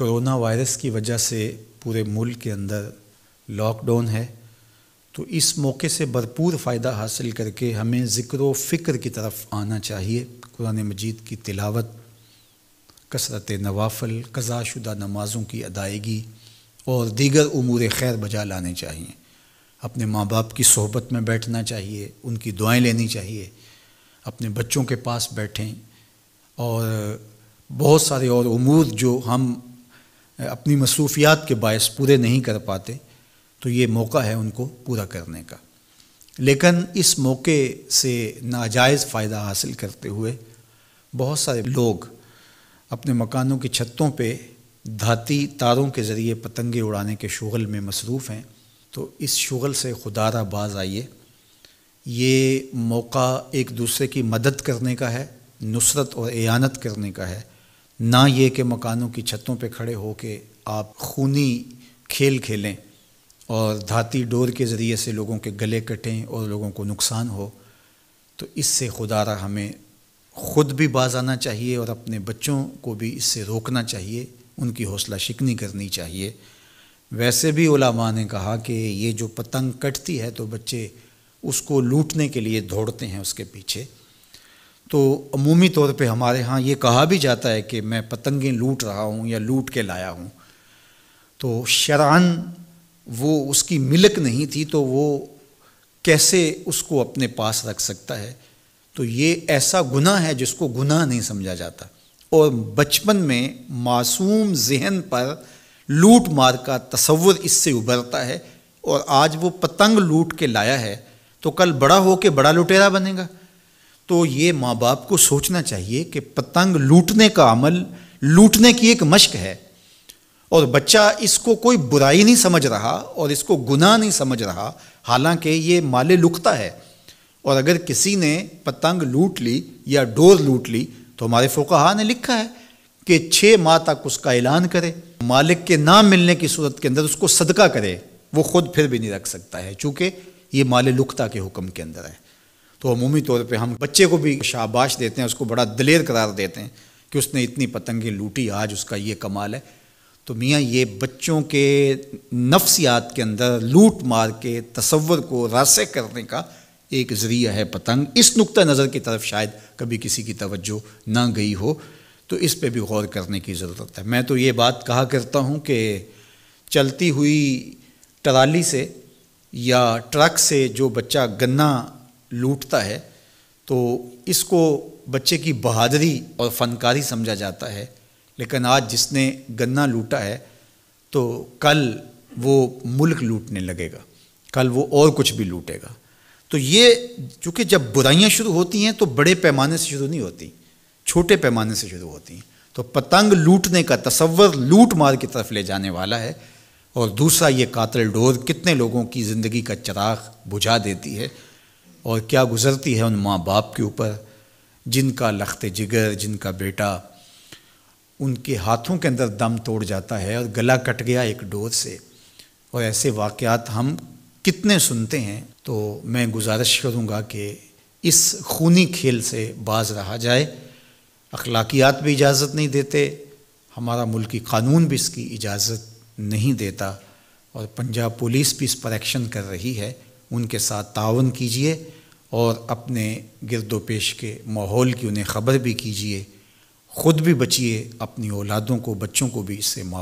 Corona virus کی وجہ سے پورے ملک کے اندر لاک ڈاؤن ہے، تو اس موقع سے بھرپور فائدہ حاصل کر کے ہمیں ذکر و فکر کی طرف آنا چاہیے۔ قرآن مجید کی تلاوت، کثرت نوافل، قضا شدہ نمازوں کی ادائیگی اور دیگر امور خیر بجا لانے چاہیے۔ اپنے ماں باپ کی صحبت میں بیٹھنا چاہیے، ان کی دعائیں لینی چاہیے، اپنے بچوں کے پاس بیٹھیں، اور بہت سارے اور امور جو ہم اپنی مصروفیات کے باعث پورے نہیں کر پاتے، تو یہ موقع ہے ان کو پورا کرنے کا۔ لیکن اس موقع سے ناجائز فائدہ حاصل کرتے ہوئے بہت سارے لوگ اپنے مکانوں کی چھتوں پہ دھاتی تاروں کے ذریعے پتنگیں اڑانے کے شغل میں مصروف ہیں، تو اس شغل سے خدا را باز آئیے۔ یہ موقع ایک دوسرے کی مدد کرنے کا ہے، نصرت اور اعانت کرنے کا ہے، نہ یہ کہ مکانوں کی چھتوں پہ کھڑے ہو کے آپ خونی کھیل کھیلیں اور دھاتی ڈور کے ذریعے سے لوگوں کے گلے کٹیں اور لوگوں کو نقصان ہو۔ تو اس سے خدا را ہمیں خود بھی باز آنا چاہیے اور اپنے بچوں کو بھی اس سے روکنا چاہیے، ان کی حوصلہ شکنی کرنی چاہیے۔ ویسے بھی علماء نے کہا کہ یہ جو پتنگ کٹتی ہے تو بچے اس کو لوٹنے کے لیے دوڑتے ہیں اس کے پیچھے، تو عمومی طور پہ ہمارے ہاں یہ کہا بھی جاتا ہے کہ میں پتنگیں لوٹ رہا ہوں یا لوٹ کے لایا ہوں، تو شرعاً وہ اس کی ملک نہیں تھی، تو وہ کیسے اس کو اپنے پاس رکھ سکتا ہے؟ تو یہ ایسا گناہ ہے جس کو گناہ نہیں سمجھا جاتا، اور بچپن میں معصوم ذہن پر لوٹ مار کا تصور اس سے ابھرتا ہے، اور آج وہ پتنگ لوٹ کے لایا ہے تو کل بڑا ہو کے بڑا لٹیرا بنے گا۔ تو یہ ماں باپ کو سوچنا چاہیے کہ پتنگ لوٹنے کا عمل لوٹنے کی ایک مشق ہے، اور بچہ اس کو کوئی برائی نہیں سمجھ رہا اور اس کو گناہ نہیں سمجھ رہا، حالانکہ یہ مال لقطہ ہے۔ اور اگر کسی نے پتنگ لوٹ لی یا ڈور لوٹ لی تو ہمارے فقہا نے لکھا ہے کہ 6 ماہ تک اس کا اعلان کرے، مالک کے نہ ملنے کی صورت کے اندر اس کو صدقہ کرے، وہ خود پھر بھی نہیں رکھ سکتا ہے، چونکہ یہ مال لقطہ کے حکم کے اندر ہے۔ تو عمومی طور پہ ہم بچے کو بھی شاباش دیتے ہیں، اس کو بڑا دلیر قرار دیتے ہیں کہ اس نے اتنی پتنگیں لوٹی، آج اس کا یہ کمال ہے۔ تو میاں یہ بچوں کے نفسیات کے اندر لوٹ مار کے تصور کو راسخ کرنے کا ایک ذریعہ ہے پتنگ۔ اس نقطہ نظر کی طرف شاید کبھی کسی کی توجہ نہ گئی ہو، تو اس پہ بھی غور کرنے کی ضرورت ہے۔ میں تو یہ بات کہا کرتا ہوں کہ چلتی ہوئی ٹرالی سے یا ٹرک سے جو بچہ گنا لوٹتا ہے تو اس کو بچے کی بہادری اور فنکاری سمجھا جاتا ہے، لیکن آج جس نے گنا لوٹا ہے تو کل وہ ملک لوٹنے لگے گا، کل وہ اور کچھ بھی لوٹے گا۔ تو یہ چونکہ جب برائیاں شروع ہوتی ہیں تو بڑے پیمانے سے شروع نہیں ہوتی، چھوٹے پیمانے سے شروع ہوتی ہیں۔ تو پتنگ لوٹنے کا تصور لوٹ مار کی طرف لے جانے والا ہے، اور دوسرا یہ قاتل ڈور کتنے لوگوں کی زندگی کا چراغ بجھا دیتی ہے، اور کیا گزرتی ہے ان ماں باپ کے اوپر جن کا لخت جگر، جن کا بیٹا ان کے ہاتھوں کے اندر دم توڑ جاتا ہے اور گلا کٹ گیا ایک ڈور سے۔ اور ایسے واقعات ہم کتنے سنتے ہیں۔ تو میں گزارش کروں گا کہ اس خونی کھیل سے باز رہا جائے۔ اخلاقیات بھی اجازت نہیں دیتے، ہمارا ملکی قانون بھی اس کی اجازت نہیں دیتا، اور پنجاب پولیس بھی اس پر ایکشن کر رہی ہے۔ ان کے ساتھ تعاون کیجئے اور اپنے گرد و پیش کے ماحول کی انہیں خبر بھی کیجئے، خود بھی بچیے، اپنی اولادوں کو، بچوں کو بھی اس سے محفوظ